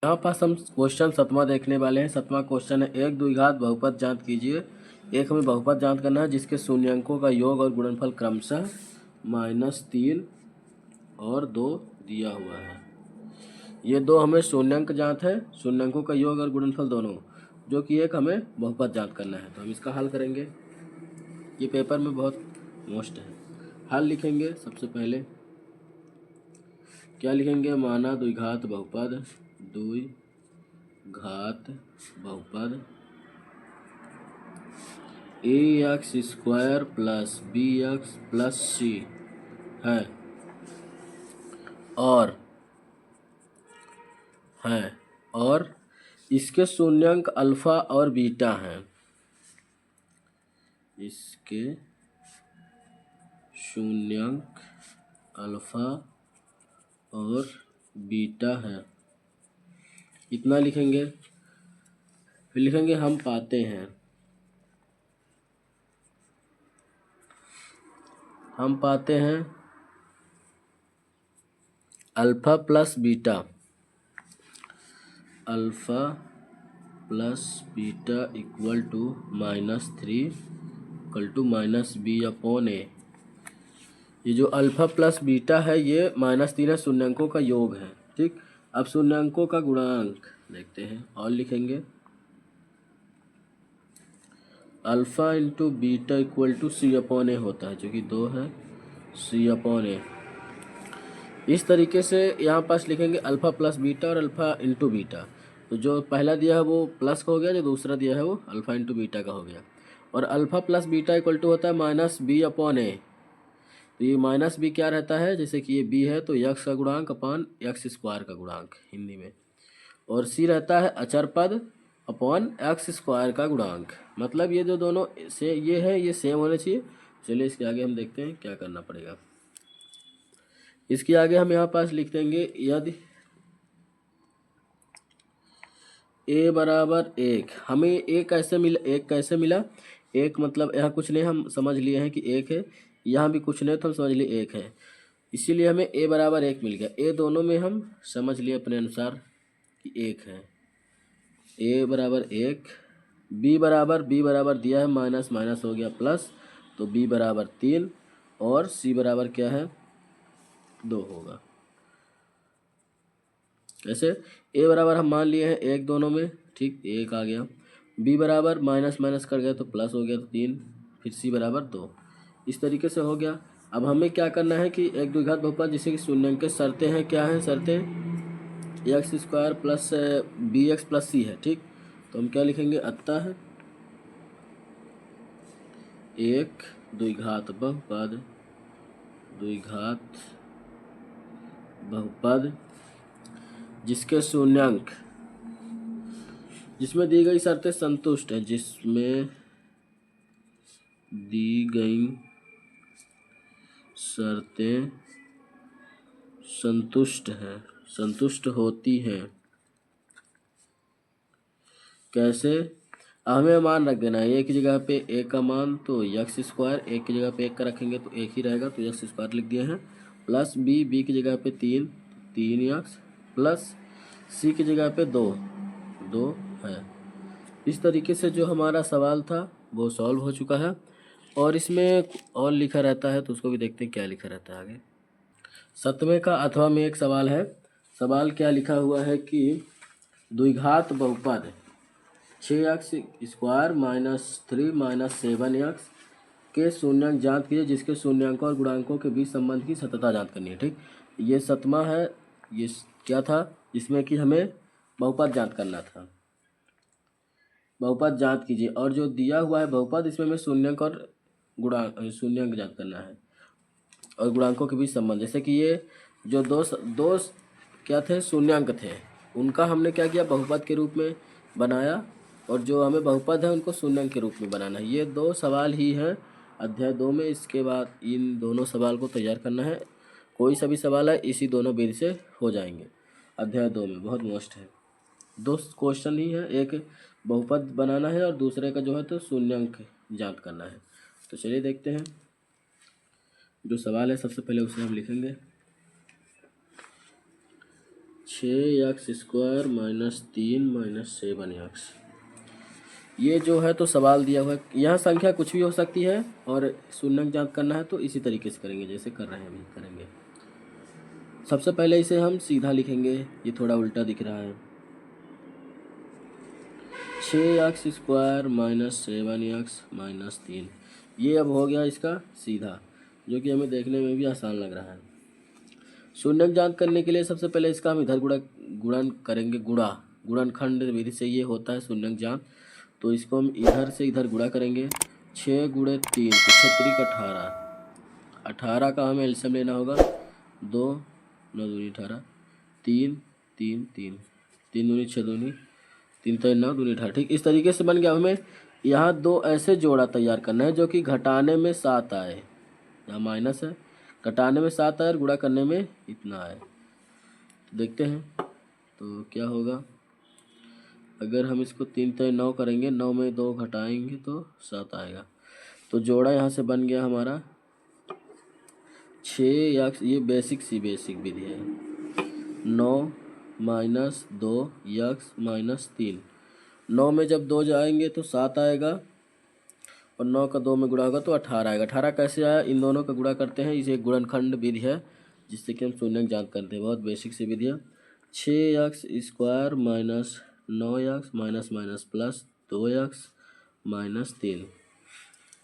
यहाँ पास हम क्वेश्चन 7वां देखने वाले हैं। 7वां क्वेश्चन है, एक द्विघात बहुपद ज्ञात कीजिए। एक हमें बहुपद ज्ञात करना है जिसके शून्यंकों का योग और गुणनफल क्रमशः -3 और 2 दिया हुआ है। ये दो हमें शून्यंक ज्ञात है, शून्यंकों का योग और गुणनफल दोनों, जो कि एक हमें बहुपद ज्ञात करना है। तो हम इसका हल करेंगे। ये पेपर में बहुत मोस्ट है। हल लिखेंगे। सबसे पहले क्या लिखेंगे? माना द्विघात बहुपद, द्विघात बहुपद ax² + bx + c है और इसके शून्यंक अल्फा और बीटा हैं। इसके शून्यंक अल्फा और बीटा है। इतना लिखेंगे। फिर लिखेंगे हम पाते हैं alpha plus beta, alpha plus beta equal to -3 equal to -b/a। ये जो अल्फा प्लस बीटा है ये -3 शून्यंकों का योग है। ठीक, अब शून्यंकों का गुणांक देखते हैं और लिखेंगे alpha into beta equal to c/a होता है, जो कि 2 है c/a। इस तरीके से यहाँ पास लिखेंगे अल्फा प्लस बीटा और अल्फा इंटू बीटा। तो जो पहला दिया है वो प्लस का हो गया, जो दूसरा दिया है वो अल्फा इंटू बीटा का हो गया। और alpha plus beta equal to होता है -b/a। तो ये -b क्या रहता है? जैसे कि ये b है तो x का गुणांक अपान x² का गुणांक हिंदी में, और c रहता है अचर पद अपॉन x² का गुणांक। मतलब ये जो दोनों से ये है ये सेम होने चाहिए। चलिए इसके आगे हम देखते हैं क्या करना पड़ेगा। इसके आगे हम यहाँ पास लिख देंगे यदि a बराबर 1, हमें एक कैसे मिला? एक मतलब यहाँ कुछ नहीं, हम समझ लिए हैं कि 1 है, यहाँ भी कुछ नहीं तो हम समझ लिए 1 है, इसीलिए हमें a बराबर 1 मिल गया। a दोनों में हम समझ लिए अपने अनुसार कि 1 है। a बराबर 1, b बराबर दिया है माइनस माइनस हो गया प्लस, तो b बराबर 3 और c बराबर क्या है? 2 होगा। कैसे? a बराबर हम मान लिए हैं 1 दोनों में, ठीक, 1 आ गया। b बराबर माइनस माइनस कर गया तो प्लस हो गया तो 3, फिर c बराबर 2। इस तरीके से हो गया। अब हमें क्या करना है कि एक द्विघात बहुपद जिसे कि शून्यंक के शर्तें हैं, क्या हैं शर्तें? x² plus bx plus c है। ठीक, तो हम क्या लिखेंगे? अतः एक द्विघात बहुपद जिसके शून्यंक, जिसमें दी गई शर्तें संतुष्ट हैं, जिसमें दी गई शर्तें संतुष्ट होती हैं। कैसे? हमें मान रख देना है। एक की जगह पे एक का मान तो x², एक की जगह पे एक का रखेंगे तो एक ही रहेगा तो x² लिख दिए हैं, प्लस b की जगह पे 3x प्लस c की जगह पे 2 है। इस तरीके से जो हमारा सवाल था वो सॉल्व हो चुका है। और इसमें और लिखा रहता है तो उसको भी देखते हैं क्या लिखा रहता है आगे। 7वें का अथवा में एक सवाल है। सवाल क्या लिखा हुआ है कि द्विघात बहुपद 6x² -3 -7x के शून्यंक ज्ञात कीजिए जिसके शून्यंकों और गुणांकों के बीच संबंध की सततता ज्ञात करनी है। ठीक, ये 7वां है। ये क्या था? इसमें कि हमें बहुपद ज्ञात करना था। बहुपद ज्ञात कीजिए, और जो दिया हुआ है बहुपद इसमें हमें शून्यंक और शून्यंक ज्ञात करना है और गुणांकों के बीच संबंध। जैसे कि ये जो दो क्या थे? शून्यंक थे, उनका हमने क्या किया? बहुपद के रूप में बनाया, और जो हमें बहुपद है उनको शून्यंक के रूप में बनाना है। ये 2 सवाल ही हैं अध्याय 2 में। इसके बाद इन दोनों सवाल को तैयार करना है। कोई सा भी सवाल है इसी दोनों विधि से हो जाएंगे। अध्याय 2 में बहुत मोस्ट है, 2 क्वेश्चन ही है, एक बहुपद बनाना है और दूसरे का जो है तो शून्यंक ज्ञात करना है। तो चलिए देखते हैं। जो सवाल है सबसे पहले उसे हम लिखेंगे। 6x² minus 3 minus 7x। ये जो है तो सवाल दिया हुआ है, यहाँ संख्या कुछ भी हो सकती है और शून्यंक ज्ञात करना है तो इसी तरीके से करेंगे जैसे कर रहे हैं अभी करेंगे। सबसे पहले इसे हम सीधा लिखेंगे, ये थोड़ा उल्टा दिख रहा है। 6x² माइनस 7x माइनस 3, ये अब हो गया इसका सीधा, जो कि हमें देखने में भी आसान लग रहा है। शून्यंक ज्ञात करने के लिए सबसे पहले इसका हम इधर गुणन करेंगे, गुणनखंड विधि से ये होता है शून्यंक ज्ञात। तो इसको हम इधर से इधर गुणा करेंगे, 6 गुणे 3 तो 6 18, 18 का हमें एलसीएम लेना होगा। 2 9 दूनी 18, 3 3 3 3 दूनी 6 दूनी 3 3 9 दूनी 18। ठीक इस तरीके से बन गया। हमें यहाँ दो ऐसे जोड़ा तैयार करना है जो कि घटाने में 7 आए, यहाँ माइनस है, घटाने में 7 आए और गुणा करने में इतना आए। तो देखते हैं तो क्या होगा। अगर हम इसको 3 3 9 करेंगे, 9 में 2 घटाएंगे तो 7 आएगा। तो जोड़ा यहाँ से बन गया हमारा 6x, ये बेसिक विधि है। 9 माइनस 2x माइनस 3, 9 में जब 2 जाएंगे तो 7 आएगा और 9 का 2 में गुणा होगा तो 18 आएगा। 18 कैसे आया, इन दोनों का गुणा करते हैं, इसे गुणनखंड विधि है जिससे कि हम शून्यंक ज्ञात करते हैं, बहुत बेसिक सी विधि है। 6x² minus 9x minus minus plus 2x minus 3,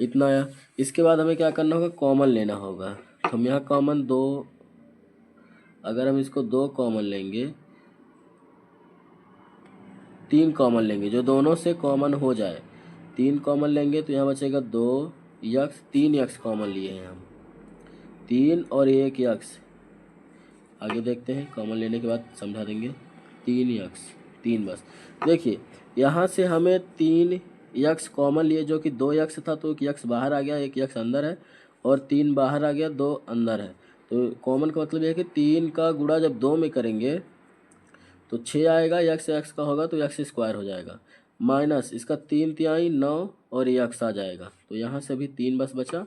इतना आया। इसके बाद हमें क्या करना होगा, कॉमन लेना होगा। तो हम यहाँ कॉमन 2, अगर हम इसको 2 कॉमन लेंगे, 3 कॉमन लेंगे, जो दोनों से कॉमन हो जाए, 3 कॉमन लेंगे तो यहाँ बचेगा 2x, 3x कॉमन लिए हैं हम, 3 और 1x। आगे देखते हैं, कॉमन लेने के बाद समझा देंगे। 3x, 3 बस। देखिए यहाँ से हमें 3x कॉमन लिए जो कि 2x था, तो 1x बाहर आ गया, 1x अंदर है और 3 बाहर आ गया, 2 अंदर है। तो कॉमन का मतलब यह है कि 3 का गुणा जब 2 में करेंगे तो 6 आएगा, x का होगा तो x² हो जाएगा, माइनस इसका 3 तिहाई 9 और x आ जाएगा। तो यहाँ से भी 3 बस बचा,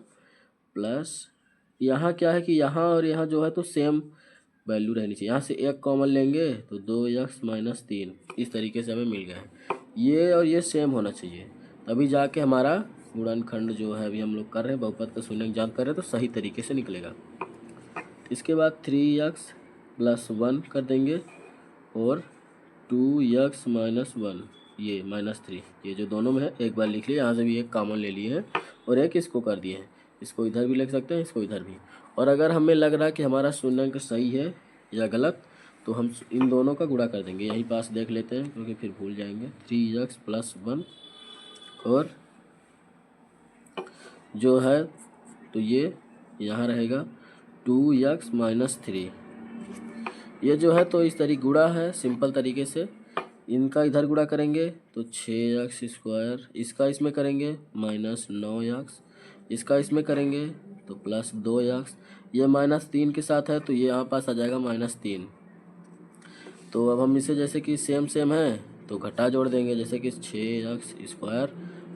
प्लस यहाँ क्या है कि यहाँ और यहाँ जो है तो सेम वैल्यू रहनी चाहिए। यहाँ से 1 कॉमन लेंगे तो 2x माइनस 3, इस तरीके से हमें मिल गया है। ये और ये सेम होना चाहिए, तभी जाके हमारा गुणनखंड जो है अभी हम लोग कर रहे हैं, बहुपद का शून्यंक ज्ञात कर रहे हैं तो सही तरीके से निकलेगा। इसके बाद 3x प्लस 1 कर देंगे और 2x माइनस 1, ये माइनस 3, ये जो दोनों में है एक बार लिख लिए, यहाँ से भी एक कॉमन ले लिए हैं और एक इसको कर दिए हैं। इसको इधर भी लिख सकते हैं, इसको इधर भी। और अगर हमें लग रहा है कि हमारा शून्यंक सही है या गलत, तो हम इन दोनों का गुणा कर देंगे। यहीं पास देख लेते हैं क्योंकि फिर भूल जाएंगे। 3x प्लस 1 और जो है तो ये यहाँ रहेगा 2x माइनस 3, ये जो है तो इस तरीके गुणा है सिंपल तरीके से। इनका इधर गुणा करेंगे तो 6x², इसका इसमें करेंगे माइनस 9x, इसका इसमें करेंगे तो प्लस 2x, ये माइनस 3 के साथ है तो ये यहाँ पास आ जाएगा माइनस 3। तो अब हम इसे जैसे कि सेम सेम है तो घटा जोड़ देंगे, जैसे कि 6x²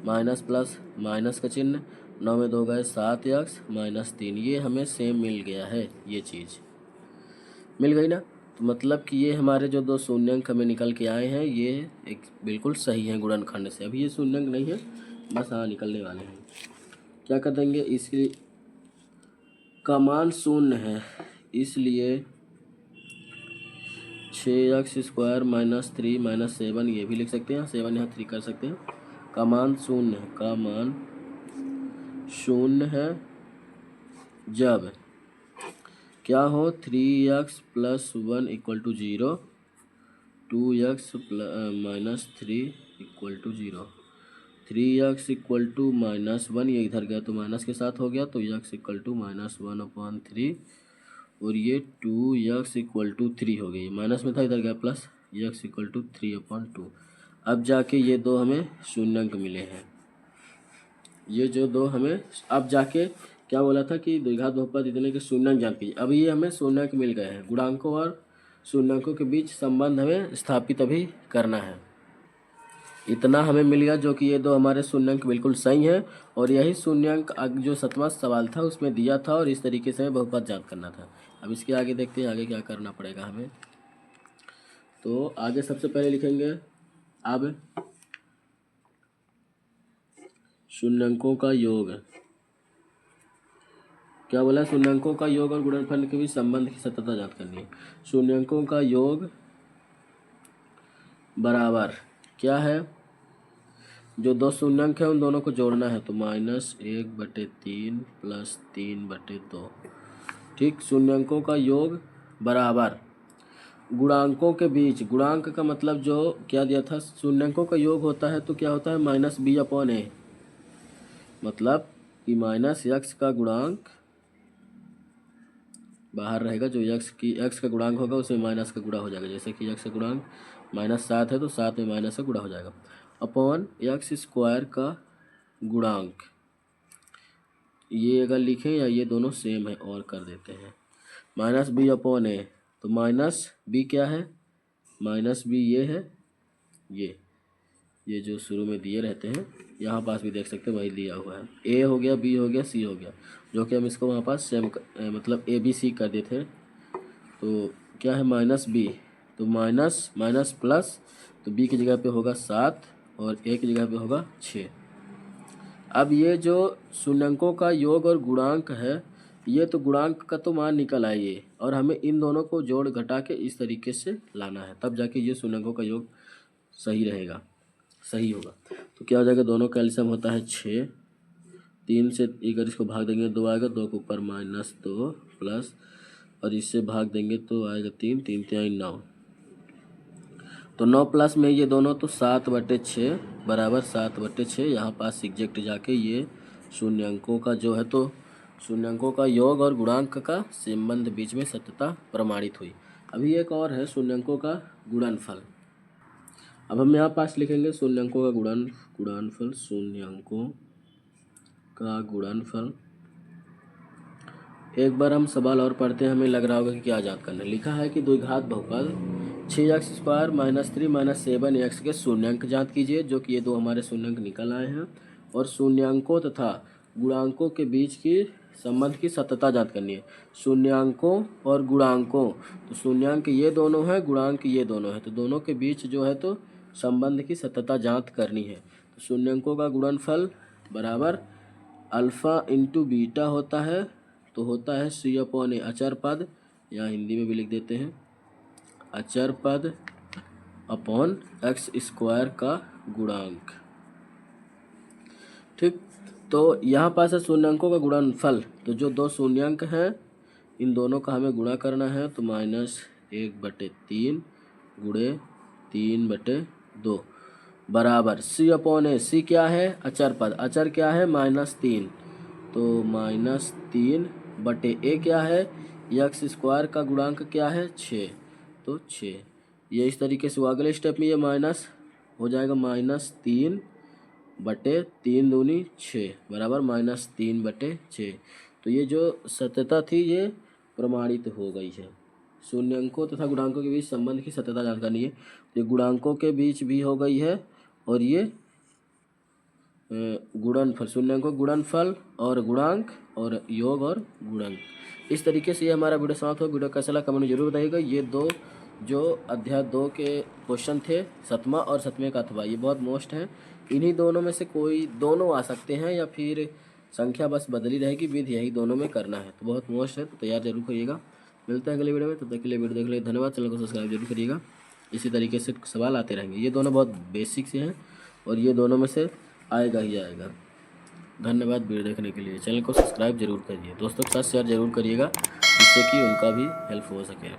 माइनस प्लस माइनस का चिन्ह, 9 में 2 गए 7x माइनस 3, ये हमें सेम मिल गया है, ये चीज़ मिल गई ना। तो मतलब कि ये हमारे जो दो शून्यंक हमें निकल के आए हैं ये एक बिल्कुल सही है गुणनखंड से। अभी ये शून्यंक नहीं है, बस हाँ निकलने वाले हैं। क्या कर देंगे, इसकी का मान शून्य है, इसलिए 6x² माइनस 3 माइनस 7, ये भी लिख सकते हैं, 7 यहाँ 3 कर सकते हैं। का मान शून्य है, का मान शून्य है जब क्या हो, 3x plus 1 equal to 0, 2x minus 3 equal to 0, 3x equal to minus 1, ये इधर गया तो माइनस के साथ हो गया तो x इक्वल टू माइनस 1/3 और ये 2x इक्वल टू 3 हो गई, माइनस में था इधर गया प्लस, x इक्वल टू 3/2। अब जाके ये दो हमें शून्यंक मिले हैं, ये जो दो हमें अब जाके क्या बोला था कि द्विघात बहुपद इतने के शून्यंक ज्ञात कीजिए। अभी ये हमें शून्यंक मिल गए हैं, गुणांकों और शून्यंकों के बीच संबंध हमें स्थापित अभी करना है। इतना हमें मिल गया जो कि ये दो हमारे शून्यंक बिल्कुल सही हैं और यही शून्यंक जो 7वां सवाल था उसमें दिया था और इस तरीके से हमें बहुपद ज्ञात करना था। अब इसके आगे देखते हैं आगे क्या करना पड़ेगा हमें। तो आगे सबसे पहले लिखेंगे अब शून्यंकों का योग। क्या बोला? शून्यंकों का योग और गुणनफल के बीच संबंध की सत्यता ज्ञात करनी है। शून्यंकों का योग बराबर क्या है? जो दो शून्यंक है उन दोनों को जोड़ना है, तो -1/3 + 3/2। ठीक, शून्यंकों का योग बराबर गुणांकों के बीच, गुणांक का मतलब जो क्या दिया था, शून्यंकों का योग होता है तो क्या होता है -b/a, मतलब कि -x का गुणांक बाहर रहेगा, जो x का गुणांक होगा उसमें माइनस का गुणा हो जाएगा। जैसे कि x का गुणांक -7 है तो 7 में माइनस का गुणा हो जाएगा, अपॉन x² का गुणांक। ये अगर लिखें या ये दोनों सेम है और कर देते हैं, -b/a, तो -b क्या है? -b ये है, ये जो शुरू में दिए रहते हैं, यहाँ पास भी देख सकते हैं वही दिया हुआ है। a हो गया, b हो गया, c हो गया, जो कि हम इसको वहाँ पास सेम मतलब ABC कर देते हैं। तो क्या है -b, तो माइनस प्लस, तो b की जगह पे होगा 7 और a की जगह पे होगा 6। अब ये जो शून्यंकों का योग और गुणांक है, ये तो गुणांक का तो मान निकल आए ये, और हमें इन दोनों को जोड़ घटा के इस तरीके से लाना है, तब जाके ये शून्यंकों का योग सही रहेगा, सही होगा। तो क्या हो जाएगा? दोनों का एलसीएम होता है 6, 3 से अगर इसको भाग देंगे 2 आएगा, 2 के ऊपर -2 प्लस, और इससे भाग देंगे तो आएगा 3, 3 3 9, तो 9 प्लस में ये दोनों तो 7/6 बराबर 7/6। यहाँ पास एग्जैक्ट जाके ये शून्यंकों का जो है, तो शून्यंकों का योग और गुणांक का संबंध बीच में सत्यता प्रमाणित हुई। अभी एक और है शून्यंकों का गुणनफल। अब हम यहाँ पास लिखेंगे शून्यंकों का गुणनफल, शून्यंकों का गुणनफल। एक बार हम सवाल और पढ़ते हैं, हमें लग रहा होगा कि क्या याद करना है। लिखा है कि द्विघात बहुपद 6x² -3 -7x के शून्यंक ज्ञात कीजिए, जो कि ये दो हमारे शून्यंक निकल आए हैं, और शून्यंकों तथा गुणांकों के बीच की संबंध की सत्यता ज्ञात करनी है। शून्यंकों और गुणांकों, तो शून्यंक ये दोनों हैं, गुणांक ये दोनों हैं, तो दोनों के बीच जो है तो संबंध की सत्यता ज्ञात करनी है। तो शून्यंकों का गुणनफल बराबर अल्फ़ा इंटू बीटा होता है, तो होता है c/a, अचर पद, या हिंदी में भी लिख देते हैं अचर पद, अपॉन x² का गुणांक। ठीक, तो यहाँ पास है शून्यंकों का गुणनफल, तो जो दो शून्यंक हैं इन दोनों का हमें गुणा करना है, तो -1/3 गुणे 3/2 बराबर c/a। c क्या है? अचर पद, अचर क्या है? -3, तो -3/a क्या है? x² का गुणांक क्या है? 6, तो 6। ये इस तरीके से, वो अगले स्टेप में ये माइनस हो जाएगा, -3/3 दूनी 6 बराबर -3/6। तो ये जो सत्यता थी ये प्रमाणित हो गई है। शून्यंकों तथा गुणांकों के बीच संबंध की सत्यता ज्ञात करनी है। ये गुणांकों के बीच भी हो गई है, और ये गुणनफल, शून्यंकों गुणनफल और गुणांक, और योग और गुणक। इस तरीके से ये हमारा वीडियो समाप्त हो। वीडियो कैसा लगा कमेंट में जरूर बताइएगा। ये दो जो अध्याय 2 के क्वेश्चन थे, 7वां और 7वें का अथवा, ये बहुत मोस्ट हैं। इन्हीं दोनों में से कोई दोनों आ सकते हैं, या फिर संख्या बस बदली रहेगी, विधि यही दोनों में करना है। तो बहुत मोस्ट है, तो तैयार जरूर करिएगा। मिलते हैं अगले वीडियो में, तब तक के लिए वीडियो देखने के लिए धन्यवाद। चैनल को सब्सक्राइब जरूर करिएगा। इसी तरीके से सवाल आते रहेंगे। ये दोनों बहुत बेसिक से हैं, और ये दोनों में से आएगा ही आएगा। धन्यवाद वीडियो देखने के लिए। चैनल को सब्सक्राइब जरूर करिए, दोस्तों के साथ शेयर जरूर करिएगा, जिससे कि उनका भी हेल्प हो सके।